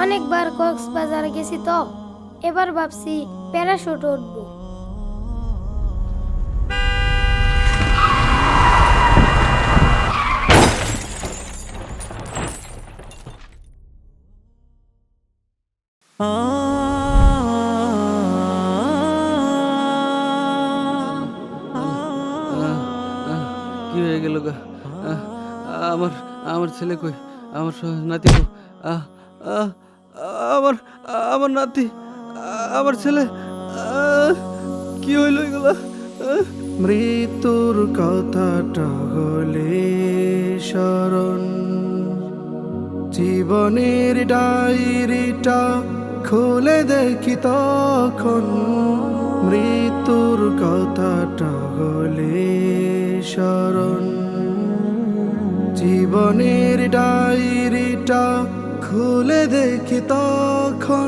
অনেকবার কক্সবাজারে গেছি তো, এবার ভাবছি প্যারাশুট উঠবো। কি হয়ে গেল গা? আহ, আমার আমার ছেলে কই? আমার নাতি কো? আহ, আহ, আমার আমার নাতি, আমার ছেলে, আহ, কি হইল এগুলো? মৃত্যুর কথাটা হলে স্মরণ, জীবনের ডায়েরিটা খুলে দেখি তখন, মৃত্যুর কথাটা হলে স্মরণ, জীবনের ডায়েরিটা খুলে দেখি তখন।